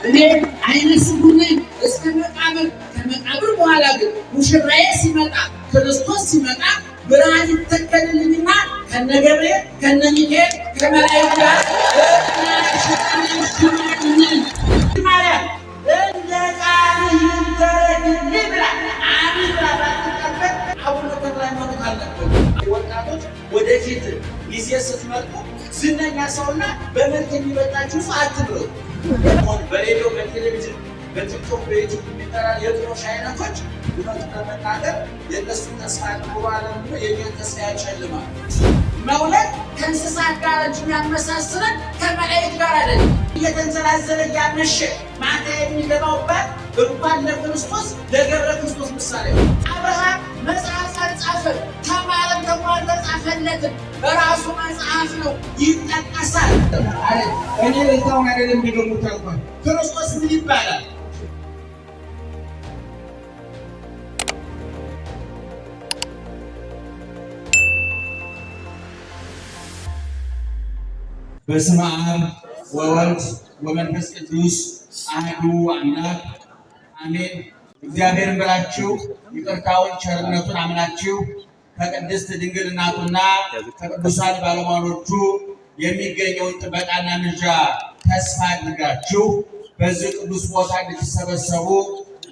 እኔ አይነ ስውር ነኝ እስከ መቃብር። ከመቃብር በኋላ ግን ሙሽራዬ ሲመጣ ክርስቶስ ሲመጣ ብርሃን ይተከልልኝና ከነ ገብርኤል ከነ ሚካኤል ከመላእክት ጋር ማርያም እንደ ቃልህ ይደረግልኝ ብላ አሜን ብላ ባትቀበል አቡነ ተክለ ሃይማኖት አለበት። ወጣቶች ወደፊት ጊዜ ስትመርጡ ዝነኛ ሰውና በመልክ የሚበልጣችሁ ሰው አትምረጡ። በሬዲዮ በቴሌቪዥን በቲክቶክ በዩቲዩብ የሚጠራ የጥሮሽ አይነቶች እውነቱን ለመናገር የእነሱ ተስፋ ኑሯል ብሎ የእኛን ተስፋ ያጨልማል። መውለድ ከእንስሳት ጋር እንጂ የሚያመሳስለን ከመላእክት ጋር አይደለም። እየተንዘላዘለ እያመሸ ማታ የሚገባውበት እንኳን ለክርስቶስ ለገብረ ክርስቶስ ምሳሌ ነው። አብርሃም መጽሐፍ አልጻፈም፣ ተማረም ተብሎ አልተጻፈለትም። በራሱ መጽሐፍ ነው ይጠቀሳል። እኔ ለዛውን አይደለም የሚገሙት አልኳል። ክርስቶስ ምን ይባላል? በስመ አብ ወወልድ ወመንፈስ ቅዱስ አሐዱ አምላክ አሜን። እግዚአብሔርን ብላችሁ ይቅርታውን ቸርነቱን አምናችሁ ከቅድስት ድንግል እናቱና ከቅዱሳን ባለሟሎቹ የሚገኘውን ጥበቃና ምልጃ ተስፋ አድርጋችሁ በዚህ ቅዱስ ቦታ እንድትሰበሰቡ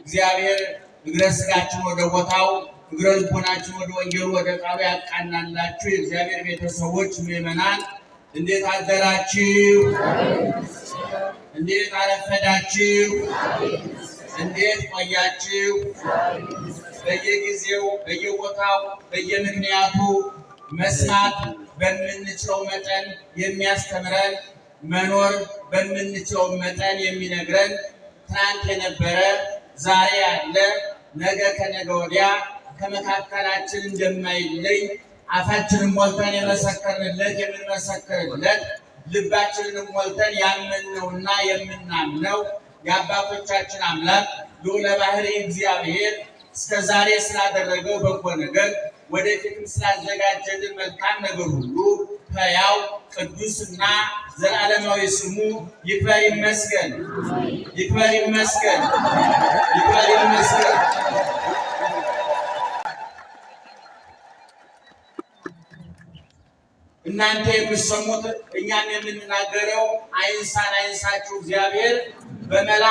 እግዚአብሔር እግረ ሥጋችን ወደ ቦታው እግረ ልቦናችን ወደ ወንጌሉ ወደ ቃሉ ያቃናላችሁ የእግዚአብሔር ቤተሰቦች ምዕመናን እንዴት አደራችሁ? እንዴት አረፈዳችሁ? እንዴት ቆያችሁ? በየጊዜው በየቦታው በየምክንያቱ መስማት በምንችለው መጠን የሚያስተምረን መኖር በምንችለው መጠን የሚነግረን ትናንት የነበረ ዛሬ ያለ ነገ ከነገ ወዲያ ከመካከላችን እንደማይለይ አፋችንን ሞልተን የመሰከርንለት የምንመሰክርለት ልባችንን ሞልተን ያመንነውና የምናምነው የአባቶቻችን አምላክ ልዑለ ባሕርይ እግዚአብሔር እስከ ዛሬ ስላደረገው በጎ ነገር ወደፊትም ስላዘጋጀልን መልካም ነገር ሁሉ ሕያው ቅዱስና ዘላለማዊ ስሙ ይክበር ይመስገን፣ ይክበር ይመስገን፣ ይክበር ይመስገን። እናንተ የምትሰሙት እኛም የምንናገረው አይንሳን አይንሳችሁ። እግዚአብሔር በመላ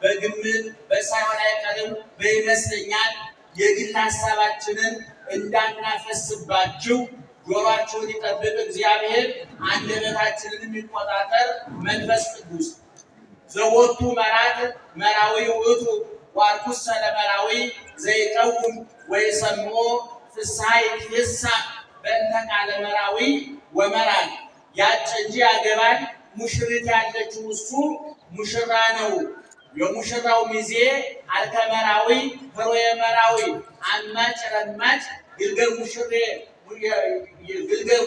በግምት በሳይሆን አይቀርም በይመስለኛል የግል ሀሳባችንን እንዳናፈስባችሁ ጆሮአችሁን ይጠብቅ እግዚአብሔር። አንደበታችንን የሚቆጣጠር መንፈስ ቅዱስ ዘወቱ መራት መራዊ ውእቱ ዋርኩሰ ለመራዊ ዘይቀውም ወይሰምዖ ፍስሐ ይትፌሳህ በእንተ ቃለ መራዊ ወመራን ያጭ እንጂ ያገባል። ሙሽሪት ያለችው እሱ ሙሽራ ነው። የሙሽራው ሚዜ አልከ መራዊ ኅሩየ መራዊ አማጭ ረማጭ ግልገል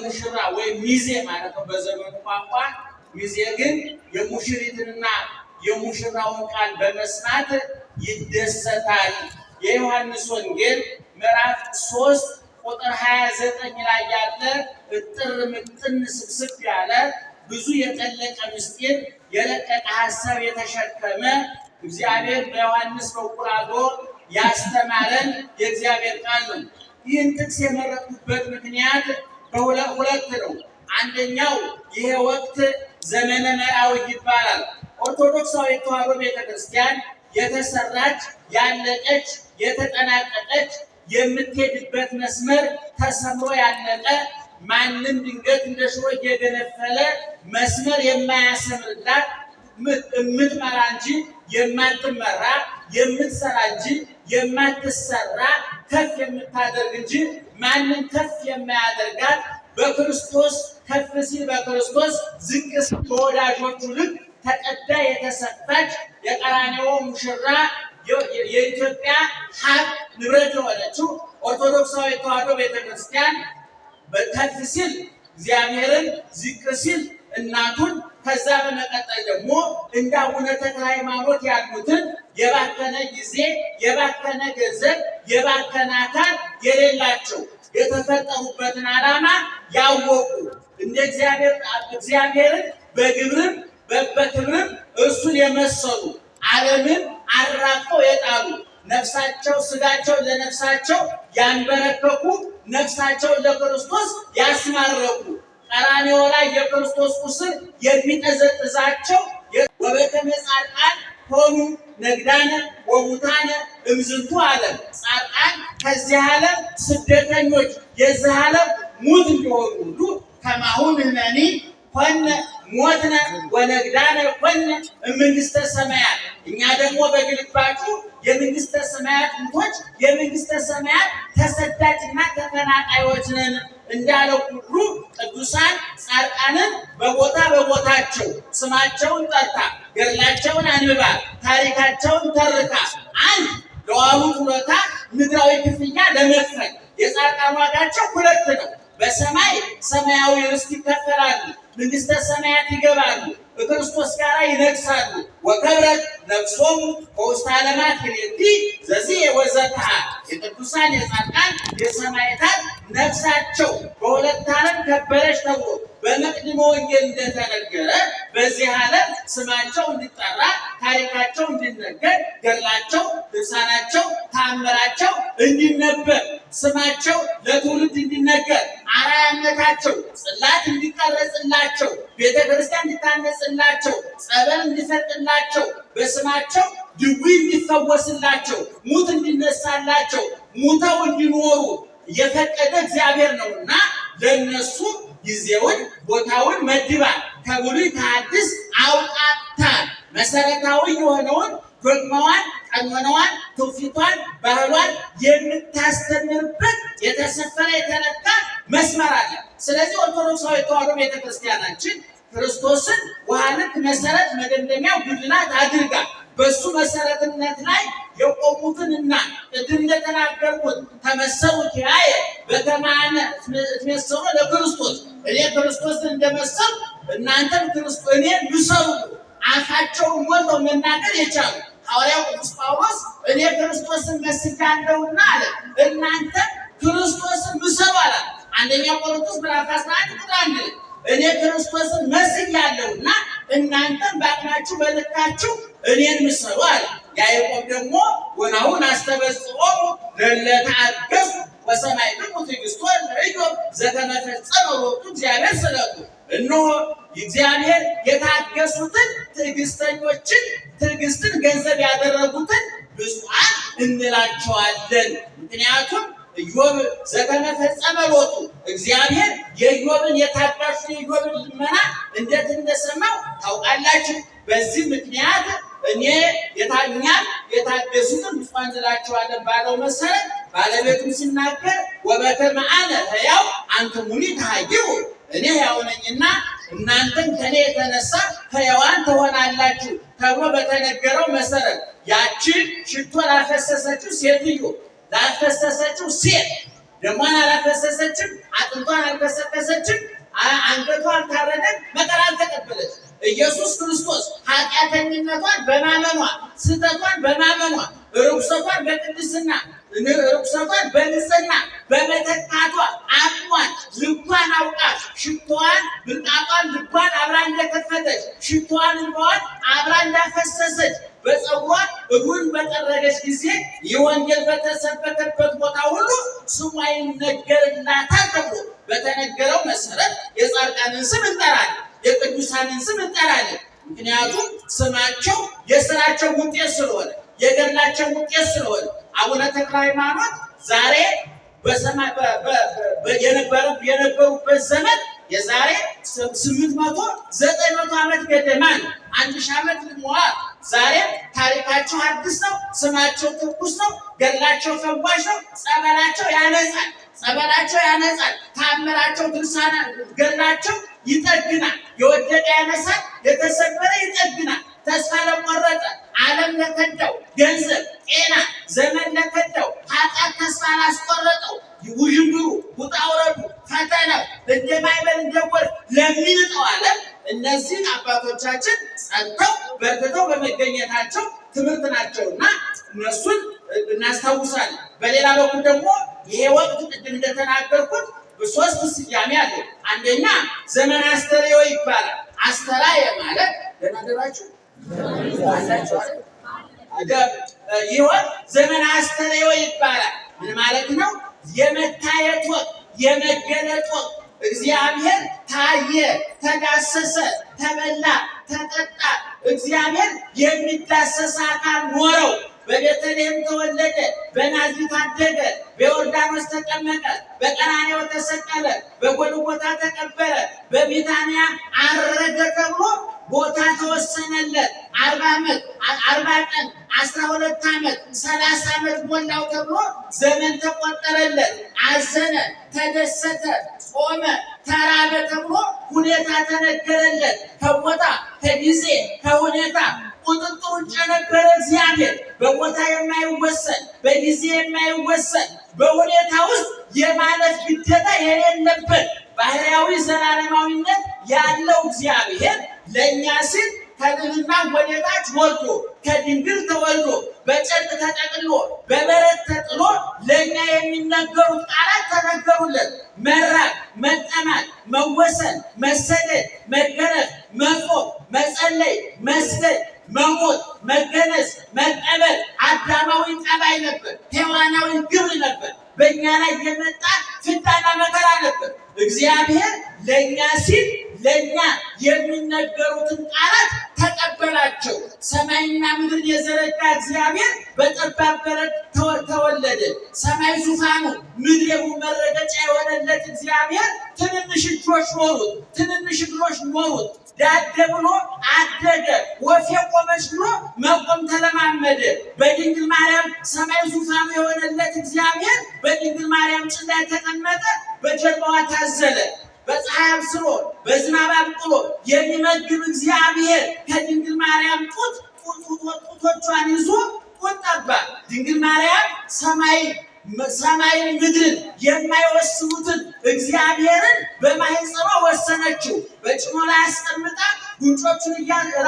ሙሽራ ወይም ሚዜ ማለት ነው በዘመኑ ቋንቋ። ሚዜ ግን የሙሽሪትንና የሙሽራውን ቃል በመስማት ይደሰታል። የዮሐንስ ወንጌል ምዕራፍ 3 ቁጥር 29 ላይ ያለ እጥር ምጥን ስብስብ ያለ ብዙ የጠለቀ ምስጢር የረቀቀ ሐሳብ የተሸከመ እግዚአብሔር በዮሐንስ በኩል አድሮ ያስተማረን የእግዚአብሔር ቃል ነው። ይህን ጥቅስ የመረጥኩበት ምክንያት ሁለት ነው። አንደኛው ይሄ ወቅት ዘመነ መራዊ ይባላል። ኦርቶዶክሳዊ ተዋሕዶ ቤተክርስቲያን የተሰራች ያለቀች የተጠናቀቀች የምትሄድበት መስመር ተሰምሮ ያለቀ ማንም ድንገት እንደ ሽሮ እየገነፈለ መስመር የማያሰምርላት የምትመራ እንጂ የማትመራ የምትሰራ እንጂ የማትሰራ ከፍ የምታደርግ እንጂ ማንም ከፍ የማያደርጋት በክርስቶስ ከፍ ሲል በክርስቶስ ዝቅ ሲል በወዳጆቹ ልክ ተቀዳ የተሰፋች የቀራንዮ ሙሽራ የኢትዮጵያ ሀብት ንብረት የሆነችው ኦርቶዶክሳዊ ተዋሕዶ ቤተክርስቲያን ከፍ ሲል እግዚአብሔርን ዝቅ ሲል እናቱን ከዛ በመቀጠል ደግሞ እንደ አቡነ ተክለ ሃይማኖት ያሉትን የባከነ ጊዜ የባከነ ገንዘብ የባከነ አካል የሌላቸው የተፈጠሩበትን ዓላማ ያወቁ እንደ እግዚአብሔርን በግብርም በክብርም እርሱን የመሰሉ ዓለምን አራቀው የጣሉ ነፍሳቸው ስጋቸው ለነፍሳቸው ያንበረከኩ ነፍሳቸውን ለክርስቶስ ያስማረኩ ቀራንዮ ላይ የክርስቶስ ቁስል የሚጠዘጥዛቸው ወበከመ ጻድቃን ሆኑ ነግዳነ ወሙታነ እምዝንቱ ዓለም ጻድቃን ከዚህ ዓለም ስደተኞች የዚህ ዓለም ሙት እንዲሆኑ ሁሉ ከማሁ ንሕነኒ ኮነ ሞትነ ወነግዳነ ኮነ እምንግሥተ ሰማያት እኛ ደግሞ በግልባጩ የመንግሥተ ሰማያት ሙቶች የመንግሥተ ሰማያት ተሰዳጅና ተፈናቃዮች ነን እንዳለው ሁሉ ቅዱሳን ጻድቃንን በቦታ በቦታቸው ስማቸውን ጠርታ ገድላቸውን አንብባ ታሪካቸውን ተርካ አንድ ለዋሉት ውለታ ምድራዊ ክፍያ ለመክፈል የጻድቃን ዋጋቸው ሁለት ነው። በሰማይ ሰማያዊ ርስት ይከፈላሉ፣ መንግሥተ ሰማያት ይገባሉ፣ በክርስቶስ ጋር ይነግሳሉ። ወከብረት ነፍሶሙ በውስተ ዓለማት ክልኤቲ ዘዚህ ወዘተሃ የቅዱሳን የጻድቃን የሰማዕታት ነፍሳቸው በሁለት ዓለም ከበረች ተብሎ በመቅድመ ወንጌል እንደተነገረ በዚህ ዓለም ስማቸው እንዲጠራ ታሪካቸው እንዲነገር ገድላቸው ድርሳናቸው ተአምራቸው እንዲነበብ ስማቸው ለትውልድ እንዲነገር አርአያነታቸው ጽላት እንዲቀረጽላቸው ቤተ ክርስቲያን እንዲታነጽላቸው ጸበል እንዲፈጥላቸው በስማቸው ድውይ እንዲፈወስላቸው ሙት እንዲነሳላቸው ሙተው እንዲኖሩ የፈቀደ እግዚአብሔር ነውና ለነሱ ጊዜውን ቦታውን መድባ ከብሉይ ከሐዲስ አውጣታ መሰረታዊ የሆነውን ዶግማዋን ቀኖናዋን ትውፊቷን ባህሏን የምታስተምርበት የተሰፈረ የተለካ መስመር አለ። ስለዚህ ኦርቶዶክሳዊ ተዋሕዶ ቤተክርስቲያናችን ክርስቶስን ውሃልክ መሰረት መደምደሚያ ጉልላት አድርጋ በሱ መሰረትነት ላይ የቆሙትንና ቅድም እንደተናገርኩት ተመሰሉ ኪያየ በከመ አነ እትሜሰሎ ለክርስቶስ እኔ ክርስቶስን እንደመሰሉ እናንተም ክርስቶስ እኔን ምሰሉ አፋቸውን ሞልተው መናገር የቻሉ ሐዋርያው ቅዱስ ጳውሎስ እኔ ክርስቶስን መስያለሁና አለ እናንተ ክርስቶስን ምሰሉ አለ። አንደኛ ቆሮንቶስ ምዕራፍ 11 ቁጥር 1 እኔ ክርስቶስን መስያለሁና እናንተም በአቅማችሁ በልካችሁ እኔን ምሰሉ አለ። ያዕቆብ ደግሞ ወናሁን አስተበጽሖሙ ለእለ ተአገሡ ወሰማዕክሙ ትዕግሥቶ ለኢዮብ ዘከመ ፈጸመ ሎቱ እግዚአብሔር ስለቱ እነሆ እግዚአብሔር የታገሱትን ትዕግስተኞችን ትዕግስትን ገንዘብ ያደረጉትን ብፁዓን እንላቸዋለን። ምክንያቱም ኢዮብ ዘከመ ፈጸመ ሎቱ እግዚአብሔር የኢዮብን የታጋሹን የኢዮብን ልመና እንዴት እንደሰማው ታውቃላችሁ። በዚህ ምክንያት እኛም የታገሱትን ብፁዓን እንላቸዋለን ባለው መሰረት ባለቤቱም ሲናገር ወበከመ አነ ሕያው አንትሙኒ ተሐይዩ እኔ ሕያው ነኝና እናንተም ከኔ የተነሳ ሕያዋን ትሆናላችሁ ተብሎ በተነገረው መሰረት ያቺ ሽቶ ላፈሰሰችው ሴትዮ ላፈሰሰችው ሴት ደሟን አላፈሰሰችም፣ አጥንቷን አልከሰከሰችም፣ አንገቷ አልታረደም፣ መከራ አልተቀበለች። ኢየሱስ ክርስቶስ ኃጢአተኝነቷን በማመኗ ስህተቷን በማመኗ ርኩሰቷን በቅድስና ርኩሰቷን በንጽህና በመተካቷ አቅሟን ልቧን አውቃ ሽቶዋን ብልቃጧን ልቧን አብራ እንደከፈተች ሽቶዋን እንባዋን አብራ እንዳፈሰሰች በፀጉሯ እግሩን በጠረገች ጊዜ የወንጌል በተሰበከበት ቦታ ሁሉ ስሟ ይነገርላታል ተብሎ በተነገረው መሰረት የጻድቃንን ስም እንጠራለን፣ የቅዱሳንን ስም እንጠራለን። ምክንያቱም ስማቸው የስራቸው ውጤት ስለሆነ የገድላቸው ውጤት ስለሆነ አቡነ ተክለ ሃይማኖት ዛሬ የነበሩበት ዘመን የዛሬ 800-900 ዓመት ገደማ ነው። 1000 ዓመት ልሞላ ዛሬ ታሪካቸው አዲስ ነው። ስማቸው ትኩስ ነው። ገድላቸው ፈዋሽ ነው። ጸበላቸው ያነጻል። ታምራቸው ድርሳና ገድላቸው ይጠግናል። የወደቀ ያነሳል። የተሰበረ ይጠግናል። ተስፋ ለቆረጠ ዓለም ለከዳው ገንዘብ፣ ጤና፣ ዘመን ለከዳው ኃጢአት ተስፋ ላስቆረጠው ውዥንብሩ፣ ውጣ ውረዱ፣ ፈተናው እንደማይበል እንደጎርፍ ለሚንጠው ዓለም እነዚህ አባቶቻችን ጸንተው በርትተው በመገኘታቸው ትምህርት ናቸውና እነሱን እናስታውሳለን። በሌላ በኩል ደግሞ ይሄ ወቅት ቅድም እንደተናገርኩት ሶስት ስያሜ አለው። አንደኛ ዘመን አስተርእዮ ይባላል። አስተራየ ማለት ደህና ደራችሁ አላችሁ አይደል? ይህ ወቅት ዘመነ አስተርእዮ ይባላል። ምን ማለት ነው? የመታየት ወቅት፣ የመገለጥ ወቅት። እግዚአብሔር ታየ፣ ተዳሰሰ፣ ተበላ፣ ተጠጣ። እግዚአብሔር የሚዳሰስ አካል ኖረው። በቤተልሔም ተወለደ፣ በናዝሬት አደገ፣ በዮርዳኖስ ተጠመቀ፣ በቀራንዮ ተሰቀለ፣ በጎልጎታ ተቀበረ፣ በቢታንያ አረገ ተብሎ ቦታ ተወሰነለት። 40 ዓመት 40 ቀን 12 ዓመት 30 ዓመት ሞላው ተብሎ ዘመን ተቆጠረለት። አዘነ፣ ተደሰተ፣ ጾመ፣ ተራበ ተብሎ ሁኔታ ተነገረለት። ከቦታ ከጊዜ ከሁኔታ ቁጥጥር ውጭ የነበረ እግዚአብሔር በቦታ የማይወሰን በጊዜ የማይወሰን በሁኔታ ውስጥ የማለፍ ግዴታ የሌለበት ባህርያዊ ዘላለማዊነት ያለው እግዚአብሔር ለእኛ ሲል ከልዕልና ወደ ታች ወርዶ ከድንግል ተወልዶ በጨርቅ ተጠቅልሎ በበረት ተጥሎ ለእኛ የሚነገሩት ቃላት ተነገሩለት። መራብ፣ መጠማት፣ መወሰን፣ መሰደድ፣ መገረፍ፣ መጾም፣ መጸለይ፣ መስገድ፣ መሞት፣ መገነዝ፣ መቀበል አዳማዊ ጠባይ ነበር። ሔዋናዊ ግብር ነበር። በእኛ ላይ የመጣ ፍዳና መከራ ነበር። እግዚአብሔር ለእኛ ሲል ለእኛ የሚነገሩትን ቃላት ተቀበላቸው። ሰማይና ምድር የዘረጋ እግዚአብሔር በጠባብ በረት ተወለደ። ሰማይ ዙፋኑ፣ ምድር መረገጫ የሆነለት እግዚአብሔር ትንንሽ እጆች ኖሩት፣ ትንንሽ እግሮች ኖሩት። ዳደ ብሎ አደገ። ወፍ የቆመች ብሎ መቆም ተለማመደ። በድንግል ማርያም ሰማይ ዙፋኑ የሆነለት እግዚአብሔር በድንግል ማርያም ጭን ላይ ተቀመጠ። በጀርባዋ ታዘለ። በፀሐይ አብስሎ በዝናብ አብቅሎ የሚመግብ እግዚአብሔር ከድንግል ማርያም ጡቶቿን ይዞ ቆጠባ። ድንግል ማርያም ሰማይን ምድርን የማይወስኑትን እግዚአብሔርን በማህፀኗ ወሰነችው። በጭኖ ላይ አስቀምጣ ጉንጮቹን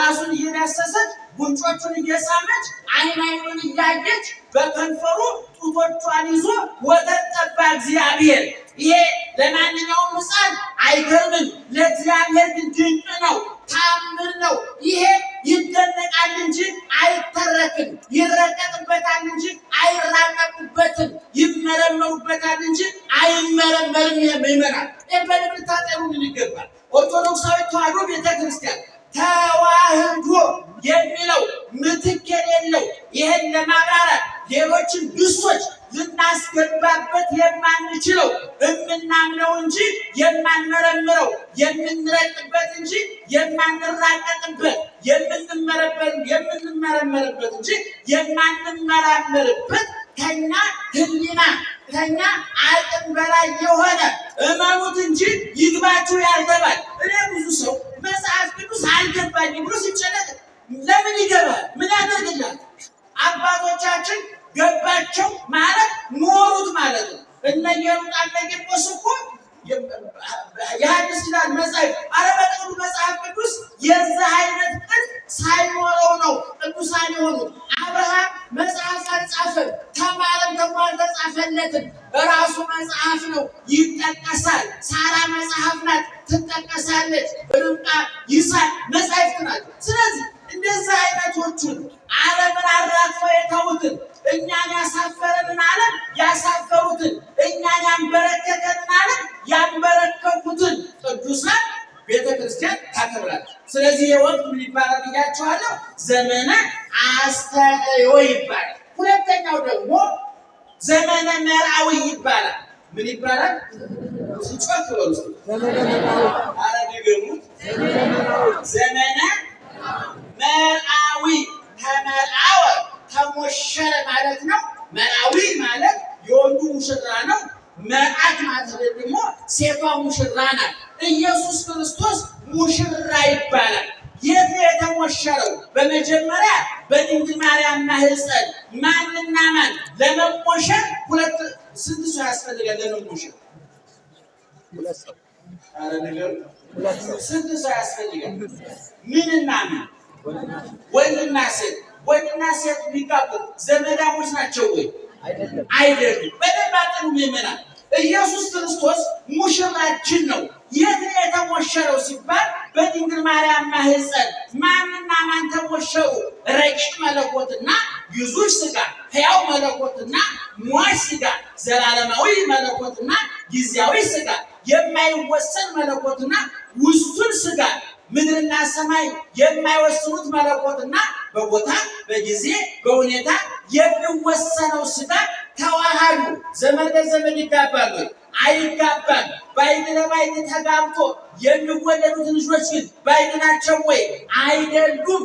ራሱን እየዳሰሰች ጉንጮቹን እየሳመች አይኑን እያየች በከንፈሩ ጡቶቿን ይዞ ወተት ጠባ እግዚአብሔር። ይሄ ለማንኛውም ሕፃን አይገርምም፣ ለእግዚአብሔር ግን ድንቅ ነው፣ ታምር ነው። ይሄ ይደነቃል እንጂ አይተረክም፣ ይረቀቅበታል እንጂ አይራቀቁበትም፣ ይመረመሩበታል እንጂ አይመረመርም። ይመራል። ይህ በልብ ልታጠኑልን ይገባል። ኦርቶዶክሳዊ ተዋሕዶ ቤተክርስቲያን ተዋህዶ የሚለው ምትክ የሌለው ይህን ለማብራራት ሌሎችን ግሶች ልናስገባበት የማንችለው የምናምነው እንጂ የማንመረምረው የምንረቅበት እንጂ የማንራቀቅበት የምንመረምርበት እንጂ የማንመራመርበት ከኛ ሕሊና ከኛ አቅም በላይ የሆነ እመኑት እንጂ ይግባችሁ ያልተባለ። እኔ ብዙ ሰው መጽሐፍ ቅዱስ አልገባኝም ብሎ ሲጨነቅ ለምን ይገባል? ምን ያደርግላል? አባቶቻችን ገባቸው ማለት ኖሩት ማለት ነው። እነ ኢየሩሳሌም ቂርቆስ እኮ የሐዲስ ኪዳን መጽሐፍ አረበጥሩ መጽሐፍ ቅዱስ የዛ አይነት ቅድ ሳይኖረው ነው ቅዱሳን የሆኑት። አብርሃም መጽሐፍ አልጻፈም፣ ተማረም ተብሎ አልተጻፈለትም። ራሱ መጽሐፍ ነው፣ ይጠቀሳል። ሳራ መጽሐፍ ናት፣ ትጠቀሳለች። ርብቃ፣ ይስሐቅ መጽሐፍት ናቸው። ስለዚህ እንደዚህ አይነቶቹን ዓለምን አራግፈው የተዉትን እኛን ያሳፈረንን ዓለም ያሳፈሩትን እኛን ያንበረከከንን ዓለም ያንበረከኩትን ቅዱሳን ቤተክርስቲያን ታከብራለች። ስለዚህ የወቅት ምን ይባላል ብያቸዋለሁ? ዘመነ አስተርእዮ ይባላል። ሁለተኛው ደግሞ ዘመነ መርዓዊ ይባላል። ምን ይባላል? ሲጮህ ብለው አረ ድገሙት። ዘመነ መርዓዊ ተመርዓወ ተሞሸረ ማለት ነው። መርዓዊ ማለት የወንዱ ሙሽራ ነው። መርዓት ማለት ደግሞ ሴቷ ሙሽራ ናት። ኢየሱስ ክርስቶስ ሙሽራ ይባላል። የት ነው የተሞሸረው? በመጀመሪያ በድንግል ማርያም ማህፀን። ማንና ማን ለመሞሸር ስንት ሰው ያስፈልጋል? ለመሞሸር ስንት ሰው ያስፈልጋል? ምንና ምን? ወንድና ሴት። ወንድና ሴት ቢጋቡት ዘመዳሞች ናቸው ወይ? አይደሉም። በደንብ አጥኑ ምእመናን። ኢየሱስ ክርስቶስ ሙሽራችን ነው። የት ነው የተሞሸረው ሲባል በድንግል ማርያም ማህፀን ማንና ማን ተሞሸሩ? ረቂቅ መለኮትና ግዙፍ ሥጋ፣ ሕያው መለኮትና ሟች ሥጋ፣ ዘላለማዊ መለኮትና ጊዜያዊ ሥጋ፣ የማይወሰን መለኮትና ውሱን ሥጋ፣ ምድርና ሰማይ የማይወስኑት መለኮትና በቦታ በጊዜ በሁኔታ የሚወሰነው ሥጋ ተዋሃዱ። ዘመን ለዘመን ይጋባሉ? አይጋባም። ባይድ ለባይድ ተጋብቶ የሚወለዱት ልጆች ግን ባይድ ናቸው ወይ? አይደሉም።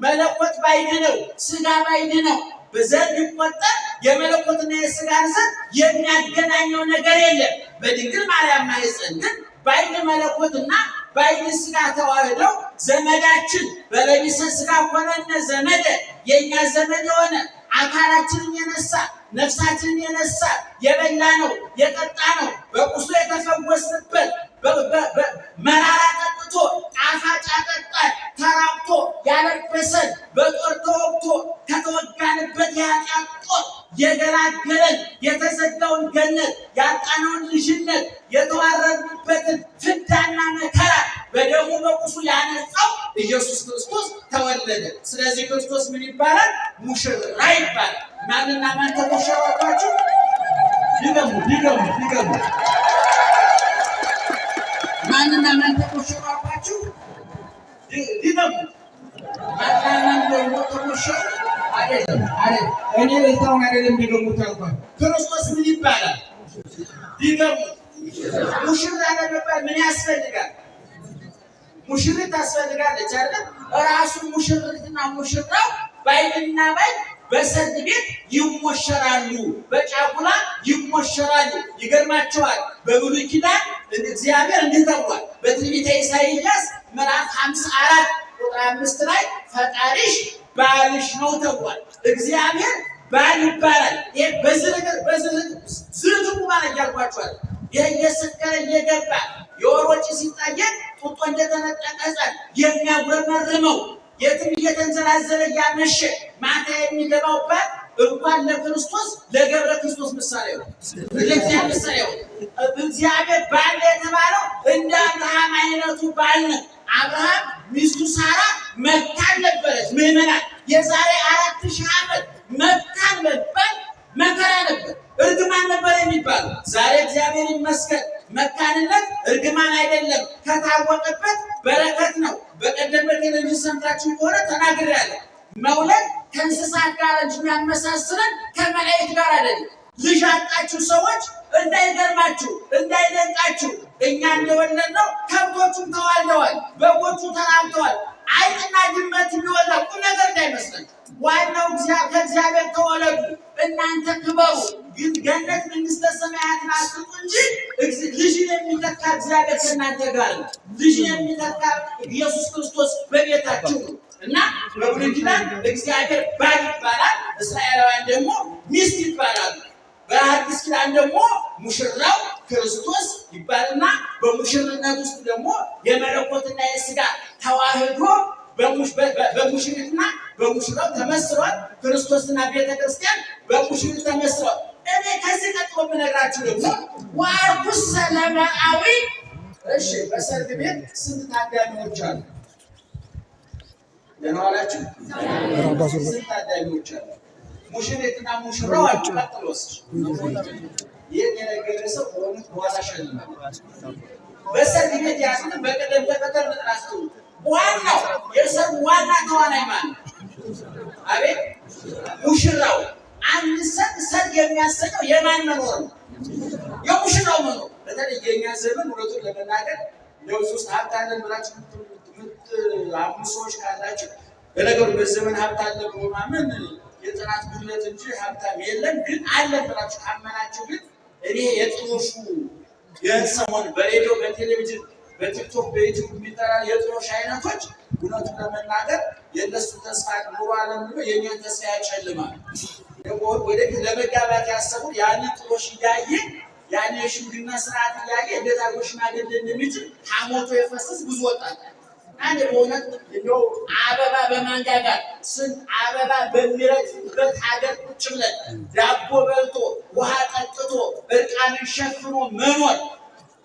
መለኮት ባይድ ነው፣ ሥጋ ባይድ ነው። በዘር ቢቆጠር የመለኮትና የሥጋን ዘር የሚያገናኘው ነገር የለም። በድንግል ማርያም ማህፀን ግን ባይድ መለኮትና ባይድ ሥጋ ተዋህደው ዘመዳችን በለቢሰ ሥጋ ሆነነ ዘመደ፣ የእኛ ዘመድ የሆነ አካላችንን የነሳ ነፍሳችንን የነሳ የበላ ነው የጠጣ ነው በቁስሉ የተፈወስንበት መራራ ጠጥቶ ጣፋጭ አጠጣን ተራብቶ ያለበሰን በጦር ተወግቶ ከተወጋንበት የኃጢአት ጦር የገላገለን የተዘጋውን ገነት ያጣነውን ልጅነት የተዋረድንበትን ፍዳና መከራ በደሙ በቁስሉ ያነጻው ኢየሱስ ክርስቶስ ተወለደ። ስለዚህ ክርስቶስ ምን ይባላል? ሙሽራ ይባላል። ማንና ማን ተሞሸረባችሁ? ድገሙ። ማንና ማን ተሞሸረባችሁ? ድገሙ። ማንና ማን ደግሞ ተሞሸረ? አይደለም። እኔ ለታውን አይደለም ድገሙት ያልኳል። ክርስቶስ ምን ይባላል? ድገሙ። ሙሽራ ለመባል ምን ያስፈልጋል? ሙሽሪት ታስፈልጋለች አይደል? ራሱ ሙሽሪትና ሙሽራው ባይድና ባይድ በሰርግ ቤት ይሞሸራሉ፣ በጫጉላ ይሞሸራሉ። ይገርማቸዋል። በብሉይ ኪዳን እግዚአብሔር እንዲህ ተብሏል። በትንቢተ ኢሳይያስ ምዕራፍ 54 ቁጥር 5 ላይ ፈጣሪሽ ባልሽ ነው ተብሏል። እግዚአብሔር ባል ይባላል። ይሄ ዝርዝሩ ማለት ያልኳቸዋል። ይሄ እየሰከረ እየገባ የወሮጭ ሲጣየቅ ጡጦ እንደተነጠቀ ሕፃን የሚያጉረመርመው የትም እየተንዘላዘለ እያመሸ ማታ የሚገባው ባል እንኳን ለክርስቶስ ለገብረ ክርስቶስ ምሳሌ ነው። ለእግዚአብሔር ምሳሌ ነው። እግዚአብሔር ባል የተባለው እንደ አብርሃም አይነቱ ባል ነው። አብርሃም ሚስቱ ሳራ መካን ነበረች። ምዕመናን የዛሬ 4000 ዓመት መካን መባል መከራ ነበር፣ እርግማን ነበር የሚባለው። ዛሬ እግዚአብሔር ይመስገን መካንነት እርግማን አይደለም፣ ከታወቀበት በረከት ነው። በቀደም በቴሌቪዥን ሰምታችሁ ከሆነ ተናግሬያለሁ። መውለድ ከእንስሳት ጋር እንጂ የሚያመሳስለን ከመላእክት ጋር አይደለም። ልጅ ያጣችሁ ሰዎች እንዳይገርማችሁ እንዳይደንቃችሁ፣ እኛ እንደወለድነው ከብቶቹም ተዋልደዋል፣ በጎቹ ተራብተዋል። አይጥና ድመት የሚወልደው ቁም ነገር እንዳይመስለን። ዋናው ከእግዚአብሔር ተወለዱ፣ እናንተ ክበሩ፣ ግን ገነት መንግሥተ ሰማያትን አትጡ እንጂ ልጅን የሚተካ እግዚአብሔር ከእናንተ ጋር ነው። ልጅን የሚተካ ኢየሱስ ክርስቶስ በቤታችሁ ነው። እና በብሉይ ኪዳን እግዚአብሔር ባል ይባላል፣ እስራኤላውያን ደግሞ ሚስት ይባላሉ። በአዲስ ኪዳን ደግሞ ሙሽራው ክርስቶስ ይባልና በሙሽርነት ውስጥ ደግሞ የመለኮትና የሥጋ ተዋህዶ በሙሽሪትና በሙሽራው ተመስሏል። ክርስቶስና ቤተክርስቲያን በሙሽሪት ተመስሏል። እኔ ከዚህ ቀጥሎ የምነግራችሁ ደግሞ ዋርኩስ ሰለማዊ። እሺ፣ በሰርግ ቤት ስንት ታዳሚዎች አሉ? ደህና ዋላችሁ? ስንት ታዳሚዎች አሉ? ሙሽሪትና ሙሽራው አሉ። ቀጥሎስ ይህን የነገረ ሰው በእውነት በኋላ ሸልማል። በሰርግ ቤት ያሉትን በቅደም ተከተል መጥራቸው። ዋናው የሰርግ ዋና ተዋናይ ማን ነው? አቤት ሙሽራው። አንድ ሰርግ የሚያሰኘው የማን መኖር ነው? የሙሽራው መኖር። በተለይ የኛ ዘመን እውነቱን ለመናገር ለውስ ውስጥ ሀብት አለን ብላችሁ የምትአምኑ ሰዎች ካላችሁ፣ በነገሩ በዘመን ሀብት አለ ብሎ ማመን የጥናት ጉድለት እንጂ ሀብታም የለም። ግን አለን ብላችሁ ካመናችሁ ግን እኔ የጥሮሹ የሰሞን በሬዲዮ በቴሌቪዥን በቲክቶክ በዩቲዩብ የሚጠራ የጥሮሽ አይነቶች እውነቱን ለመናገር የእነሱ ተስፋ ኑሮ አለም ብሎ የእኛን ተስፋ ያጨልማል። ወደፊት ለመጋባት ያሰቡ ያን ጥሮሽ እያየ ያን የሽምግልና ስርዓት እያየ እንዴት አድርጎ ሽማግሌ እንደሚችል ሐሞቶ የፈሰስ ብዙ ወጣት አንድ በእውነት እንደው አበባ በማንጋጋት ስንት አበባ በሚረግፍበት ሀገር ቁጭ ብለን ዳቦ በልቶ ውሃ ጠጥቶ እርቃንን ሸፍኖ መኖር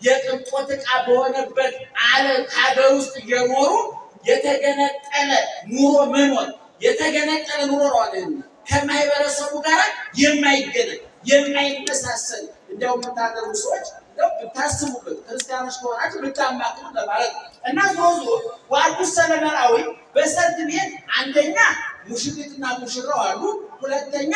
የቅንጦት ዕቃ በሆነበት ዓለም ሀገር ውስጥ እየኖሩ የተገነጠለ ኑሮ መኖር የተገነጠለ ኑሮ ነው። ከማህበረሰቡ ጋር የማይገናኝ የማይመሳሰል እንደው የምታደርጉ ሰዎች ብታስቡበት ክርስቲያኖች ከሆናችሁ ብታማክሩ ለማለት ነው። እና ዞዞ ዋርኩስ ሰለመራዊ በሰርግ ቤት አንደኛ ሙሽሪትና ሙሽራው አሉ፣ ሁለተኛ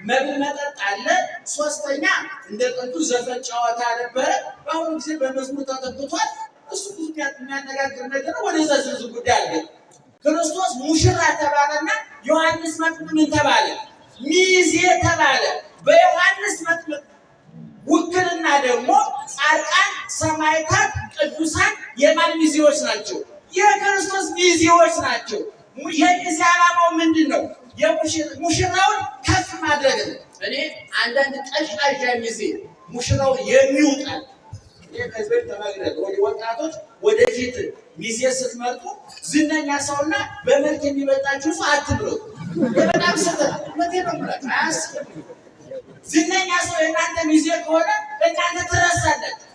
መብል መጠጥ አለ፣ ሶስተኛ እንደ ጥንቱ ዘፈን ጨዋታ ነበረ። በአሁኑ ጊዜ በመዝሙር ተተክቷል። እሱ ብዙ የሚያነጋግር ነገር ነው። ወደዛ ዝርዝር ጉዳይ አለ። ክርስቶስ ሙሽራ ተባለና ዮሐንስ መጥምቅ ምን ተባለ? ሚዜ ተባለ። በዮሐንስ መጥምቅ ውክልና ደግሞ ጻድቃን፣ ሰማዕታት፣ ቅዱሳን የማን ሚዜዎች ናቸው? የክርስቶስ ሚዜዎች ናቸው። የሚዜ ዓላማው ምንድን ነው? ሙሽራውን ከፍ ማድረግ ነው። እኔ አንዳንድ ቀዥቃዣ ሚዜ ሙሽራውን የሚውጣል ከዚህ ተማግረን ወጣቶች ወደፊት ሚዜ ስትመርጡ ዝነኛ ሰውና በመልክ የሚበልጣችሁ ሰው አትምረጡ። በጣም ስህተት ነው። ዝነኛ ሰው የእናንተ ሚዜ ከሆነ እናንተ ትረሳላችሁ።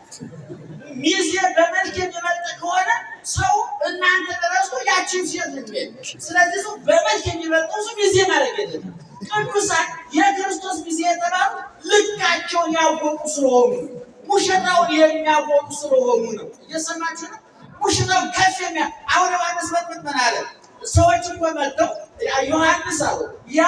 ሚዜ በመልክ የሚበልጥ ከሆነ ሰው እናንተ ተረስቶ ያቺን ሴት ልትል። ስለዚህ ሰው በመልክ የሚበልጠው ሰው ሚዜ ማድረግ የለም። ቅዱሳን የክርስቶስ ሚዜ የተባሉ ልካቸውን ያወቁ ስለሆኑ ሙሽራውን የሚያወቁ ስለሆኑ ነው። እየሰማችሁ ነው? ሙሽራው ከፍ አሁን ዮሐንስ መጥምቅ ምን አለ? ሰዎች እኮ መጥተው ዮሐንስ አሉ ያ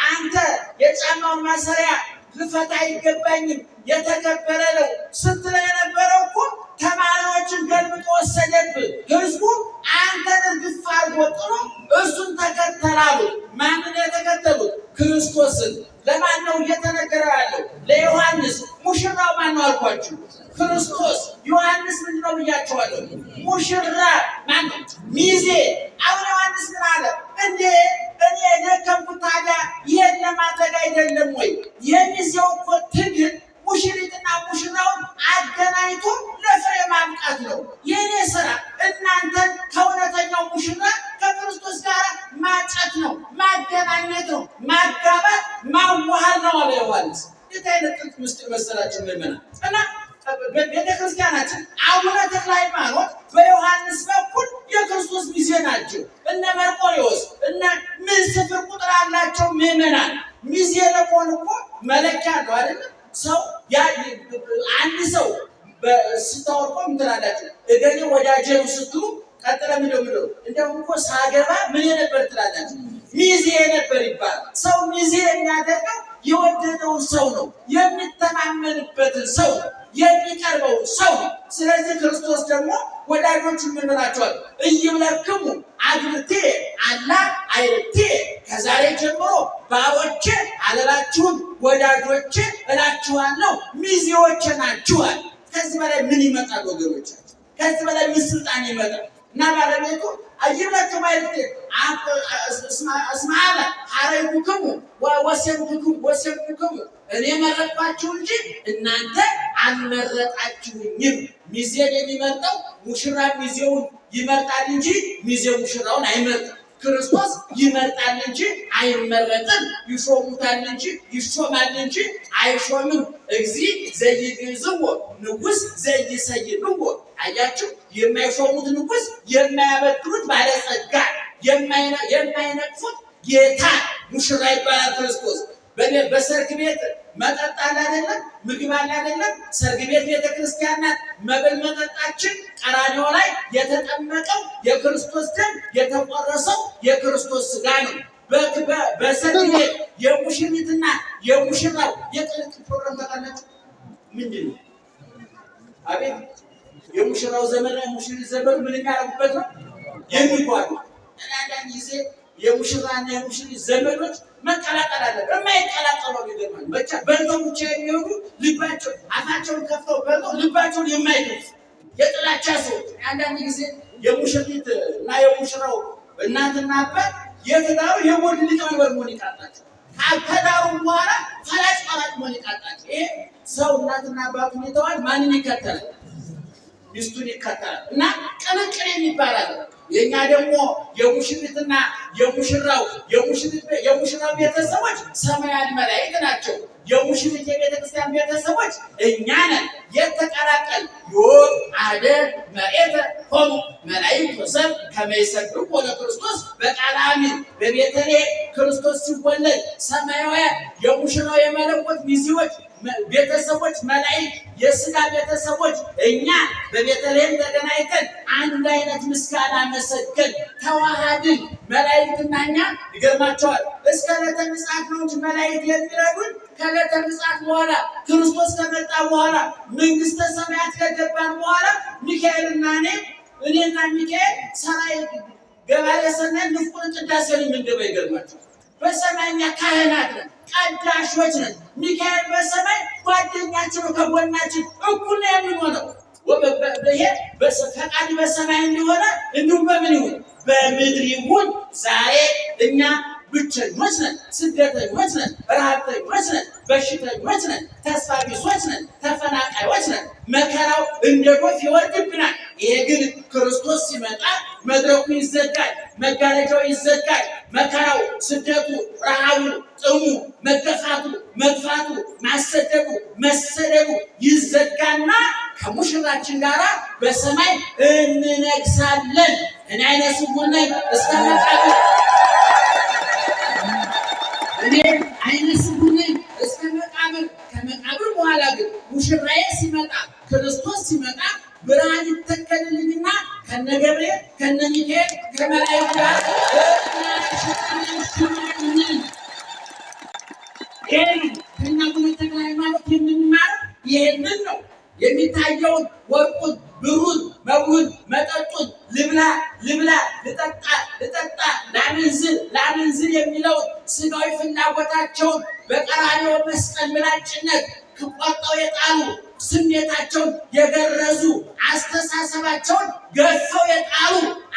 አንተ የጫማውን ማሰሪያ ልፈታ አይገባኝም የተከበረ ነው ስትል የነበረው እኮ ተማሪዎችን ገልብጦ ወሰደብህ። ህዝቡ አንተን እርግፍ አድርጎ ጥሎ እሱን ተከተላሉ። ማንን የተከተሉት? ክርስቶስን። ለማን ነው እየተነገረ ያለው? ለዮሐንስ። ሙሽራው ማን ነው አልኳችሁ? ክርስቶስ። ዮሐንስ ምንድን ነው ብያቸዋለሁ? ሙሽራ ማን ነው? ሚዜ። አሁን ዮሐንስ ምን አለ? እንዴ እኔ የደከምኩት ታዲያ ይሄን ለማድረግ አይደለም ወይ? የሚዜው እኮ ትግል ሙሽሪትና ሙሽራውን አገናኝቶ ለፍሬ ማብቃት ነው። የኔ ስራ እናንተን ከእውነተኛው ሙሽራ ከክርስቶስ ጋር ማጨት ነው፣ ማገናኘት ነው፣ ማጋባት ማዋሃድ ነው አለ ዮሐንስ። የት አይነት ጥልቅ ምስጢር መሰላችሁ ምዕመናን! እና ቤተክርስቲያናችን አቡነ ተክለ ሃይማኖት በዮሐንስ በኩል የክርስቶስ ሚዜ ናቸው። እነ መርቆሬዎስ እነ ምን ስፍር ቁጥር አላቸው ምዕመናን። ሚዜ ለመሆን እኮ መለኪያ ነው አይደል? ሰው አንድ ሰው ስታወርቆ ምን ትላላችሁ? እገሌ ወዳጄ ነው ስትሉ ቀጥለ ምንድነው? እንደውም እኮ ሳገባ ምን ነበር ትላላችሁ? ሚዜ ነበር ይባላል። ሰው ሚዜ የሚያደርገው የወደደውን ሰው ነው፣ የሚተማመንበትን ሰው ነው፣ የሚቀርበውን ሰው ነው። ስለዚህ ክርስቶስ ደግሞ ወዳጆቹ ምን ብላቸዋል? እይብለክሙ አግብርቴ አላ አይርቴ፣ ከዛሬ ጀምሮ ባሮቼ አልላችሁም ወዳጆቼ እላችኋለሁ፣ ሚዜዎቼ ናችኋል። ከዚህ በላይ ምን ይመጣል ወገኖቻችን? ከዚህ በላይ ምን ስልጣን ይመጣል? እና ባለቤቱ አይብለክሙ አይርቴ እስማዓለ ሐረይኩክሙ ወሰብኩክሙ፣ እኔ መረጥኳችሁ እንጂ እናንተ አልመረጣችሁኝም። ሚዜን የሚመርጠው ሙሽራ ሚዜውን ይመርጣል እንጂ ሚዜው ሙሽራውን አይመርጥም። ክርስቶስ ይመርጣል እንጂ አይመረጥም። ይሾሙታል እንጂ ይሾማል እንጂ አይሾምም። እግዚእ ዘይግዝዎ ንጉሥ ዘይሰይምዎ። አያችሁ፣ የማይሾሙት ንጉሥ፣ የማያበድሩት ባለጸጋ፣ የማይነቅፉት ጌታ ሙሽራ ይባላል ክርስቶስ። በሰርግ ቤት መጠጥ አለ አይደለም? ምግብ አለ አይደለም? ሰርግ ቤት ቤተክርስቲያን ናት። መብል መጠጣችን ቀራንዮ ላይ የተጠመቀው የክርስቶስ ደም የተቆረሰው የክርስቶስ ሥጋ ነው። በሰርግ ቤት የሙሽሪትና የሙሽራው የቅልቅል ፕሮግራም ታውቃላችሁ? ምንድን ነው? አቤት! የሙሽራው ዘመን ላይ ሙሽሪት ዘመኑ ምን የሚያደርጉበት ነው? የሚጓዱ። አንዳንድ ጊዜ የሙሽራና የሙሽሪት ዘመኖች መቀላቀል አለ። የማይቀላቀለው ይገርማል። ብቻ በልተው ብቻ የሚሆኑ ልባቸው አፋቸውን ከፍተው በልተው ልባቸውን የማይከፍ የጥላቻ ሰዎች። አንዳንድ ጊዜ የሙሽሪት እና የሙሽራው እናትና አባት የትዳሩ የቦርድ ሊቀመንበር መሆን ይቃጣቸው፣ ከዳሩ በኋላ ፈላጭ ቆራጭ መሆን ይቃጣቸው። ይሄ ሰው እናትና አባቱን ይተዋል፣ ማንን ይከተላል? ሚስቱን ይከተላል። እና ቅንቅን የሚባላል። የኛ ደግሞ የሙሽሪትና የሙሽራው ቤተሰቦች ሰማያዊ መላእክት ናቸው። የሙሽሪት የቤተክርስቲያን ቤተሰቦች እኛ ነን። የተቀላቀል ዮም አደ መሬተ ሆሙ መላእክት ወሰብ ከመ ይሰብኩ ለክርስቶስ በቃለ አሚን። በቤተልሔም ክርስቶስ ሲወለድ ሰማያውያን የሙሽራው የመለኮት ሚዜዎች ቤተሰቦች መላእክት የሥጋ ቤተሰቦች እኛ በቤተልሔም ተገናኝተን አንድ አይነት ምስጋና መሰገን ተዋሃድን። መላእክትና እኛ ይገርማቸዋል። እስከ ዕለተ ምጽአት ነው እንጂ መላእክት የሚረዱን ከዕለተ ምጽአት በኋላ ክርስቶስ ከመጣ በኋላ መንግሥተ ሰማያት ከገባን በኋላ ሚካኤልና እኔና ሚካኤል ሰራይ ገባሬ ሰናይ ንፍቁን ቅዳሴ ነው የምንገባ። ይገርማቸዋል። በሰማይኛ ካህናት ነን፣ ቀዳሾች ነን። ሚካኤል በሰማይ ጓደኛችን ነው፣ ከጎናችን እኩል ነው የምንሆነው። ይሄ ፈቃድ በሰማይ እንደሆነ እንዲሁም በምን ይሁን በምድር ይሁን። ዛሬ እኛ ብቸኞች ነን፣ ስደተኞች ነን፣ ረሃብተኞች ነን፣ በሽተኞች ነን፣ ተስፋ ቢሶች ነን፣ ተፈናቃዮች ነን። መከራው እንደ ጎፍ ይወርድብናል። ይሄ ግን ክርስቶስ ሲመጣ መድረኩ ይዘጋል፣ መጋረጃው ይዘጋል። መከራው፣ ስደቱ፣ ረሃቡ፣ ጥሙ፣ መገፋቱ፣ መግፋቱ፣ ማሰደዱ፣ መሰደዱ ይዘጋና ከሙሽራችን ጋር በሰማይ እንነግሳለን። እኔ አይነ ስውር ነኝ እስከ መቃብር እኔ አይነ ስውር ነኝ እስከ መቃብር። ከመቃብር በኋላ ግን ሙሽራዬ ሲመጣ ክርስቶስ ሲመጣ ብርሃን ይተከልልኝና ከነ ገብርኤል ከነ ሚካኤል ከመላእክት ጋር ከእኛ ተክለ ሃይማኖት የምንማረው ይህንን ነው። የሚታየውን ወርቁን፣ ብሩን፣ መብሉን፣ መጠጡን ልብላ ልብላ፣ ልጠጣ ልጠጣ፣ ላመንዝር የሚለውን ስጋዊ ፍላጎታቸውን በቀራንዮ መስቀል ምላጭነት ቆርጠው የጣሉ ስሜታቸውን የገረዙ አስተሳሰባቸውን ገፈው የጣሉ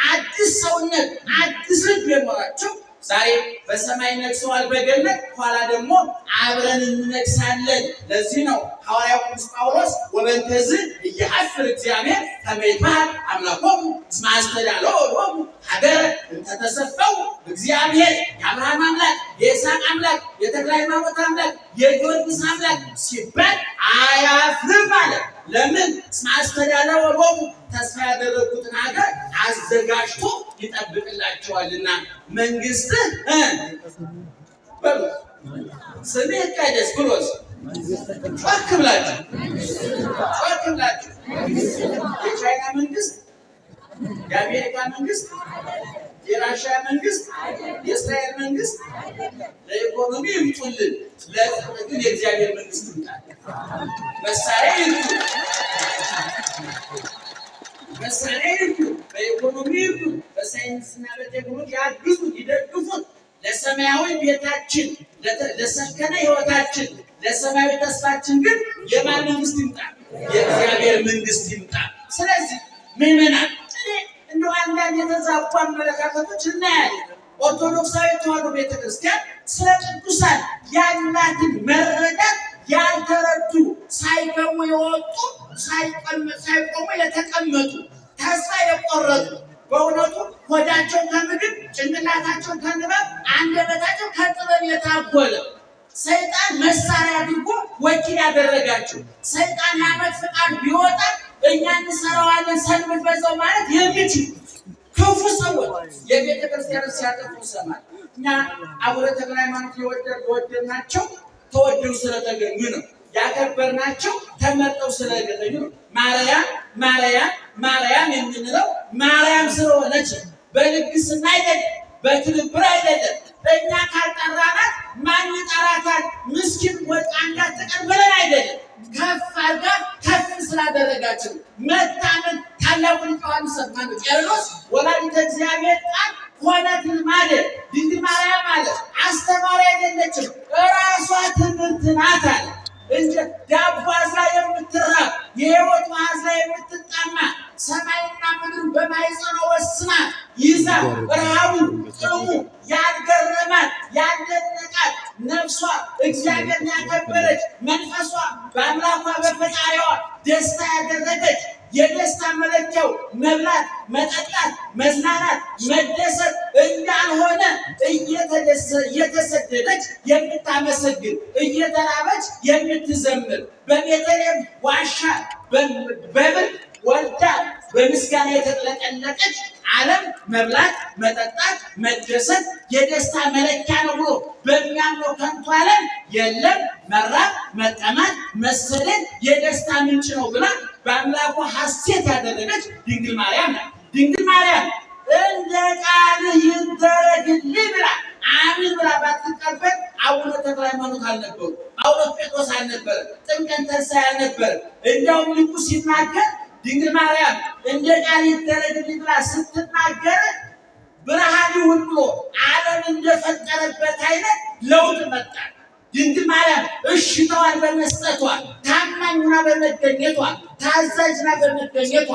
አዲስ ሰውነት አዲስ ልብ የኖራቸው ዛሬ በሰማይ ነግሰዋል በገነት። ኋላ ደግሞ አብረን እንነግሳለን። ለዚህ ነው ሐዋርያው ቅዱስ ጳውሎስ ወበንተዝ እየሐፍር እግዚአብሔር ከመ ይትበሃል አምላኮሙ እስመ አስተዳለወ ሎሙ ሀገረ እንተ ተሰፈው። እግዚአብሔር የአብርሃም አምላክ የይስሐቅ አምላክ የተክለ ሃይማኖት አምላክ የጊዮርጊስ አምላክ ሲባል አያፍርም ማለት። ለምን? እስመ አስተዳለወ ሎሙ ተስፋ ያደረጉትን ሀገር አዘጋጅቶ ይጠብቅላቸዋልና። መንግስትህ በሉ ስምህ ይቀደስ ብሎስ ጮክ ብላችሁ የቻይና መንግስት፣ የአሜሪካ መንግስት፣ የራሽያ መንግስት፣ የእስራኤል መንግስት ለኢኮኖሚ ይምጡልን፣ ለጥቅም ግን የእግዚአብሔር መንግስት ይምጣል። መሳሪያ ይምጡ፣ በኢኮኖሚ ይምጡ፣ በሳይንስና በቴክኖሎጂ ያግዙ፣ ይደግፉት። ለሰማያዊ ቤታችን፣ ለሰከነ ህይወታችን፣ ለሰማያዊ ተስፋችን ግን የማን መንግስት ይምጣ? የእግዚአብሔር መንግስት ይምጣ። ስለዚህ ምዕመናን እንደው አንዳንድ የተዛቡ አመለካከቶች እናያለን። ኦርቶዶክሳዊ ተዋሕዶ ቤተክርስቲያን ስለ ቅዱሳን ያላትን መረዳት ያልተረዱ፣ ሳይገቡ የወጡ፣ ሳይቆሙ የተቀመጡ፣ ተስፋ የቆረጡ፣ በእውነቱ ሆዳቸው ከምግብ ጭንቅላታቸው ከንባብ አንደበታቸው ከጥበብ የታጎለ ሰይጣን መሳሪያ አድርጎ ወኪል ያደረጋቸው ሰይጣን የዓመት ፍቃድ ቢወጣ እኛ እንሰራዋለን ሰንበት በዛው ማለት የሚችል ክፉ ሰዎች የቤተ ክርስቲያን ሲያጠፉ ይሰማል። እኛ አቡነ ተክለ ሃይማኖት የወደድናቸው ተወደው ስለተገኙ ነው። ያከበርናቸው ተመርጠው ስለተገኙ ነው። ማርያም የምንለው ማርያም ስለሆነች በልግስና አይደለም፣ በትብብር አይደለም። እኛ ካልጠራናት ማን ይጠራታል? ምስኪን ወድቃ እንዳትቀር ብለን አይደለም። ከፍ አድርጋ ከፍ ስላደረጋችን መታመን ታላቁ ሊቅ ዮሐንስ ቄርሎስ ወላዲተ እግዚአብሔር ቃል ሆነት ልማደ ድንግል ማርያም አለ። አስተማሪ አይደለችም፣ እራሷ ትምህርት ናት አለ። እንጂ ዳቦ አዝላ የምትራብ የሕይወት ውሃ አዝላ የምትጠማ ሰማይና ምድር በማኅፀኗ ወስና ይዛ ረሃቡ ጥሙ ያልገረማት ያልደነቃት ነፍሷ እግዚአብሔርን ያከበረች መንፈሷ በአምላኳ በፈጣሪዋ ደስታ ያደረገች የደስታ መለኪያው መብላት፣ መጠጣት፣ መዝናናት፣ መደሰት እንዳልሆነ እየተሰደደች የምታመሰግን እየተራበች የምትዘምር በቤተልሔም ዋሻ በብር ወልዳ በምስጋና የተጥለቀለቀች ዓለም መብላት፣ መጠጣት፣ መደሰት የደስታ መለኪያ ነው ብሎ በሚያምነው ከንቱ ዓለም የለም መራብ፣ መጠማት፣ መሰደድ የደስታ ምንጭ ነው ብላ በአምላኩ ሐሴት ያደረገች ድንግል ማርያም ናት። ድንግል ማርያም እንደ ቃልህ ይደረግልኝ ብላ አሜን ብላ ባትቀበል አቡነ ተክለ ሃይማኖት አልነበሩ፣ ጳውሎስ ጴጥሮስ አልነበረ፣ ጥምቀት ተንሣኤ አልነበረ። እንዲያውም ሊቁ ሲናገር ድንግል ማርያም እንደ ቃል ይደረግልኝ ብላ ስትናገር ብርሃን ይሁን ብሎ ዓለም እንደፈጠረበት አይነት ለውጥ መጣ። ድንግል ማርያም እሽታዋን በመስጠቷ፣ ታማኝና በመገኘቷ፣ ታዛዥና በመገኘቷ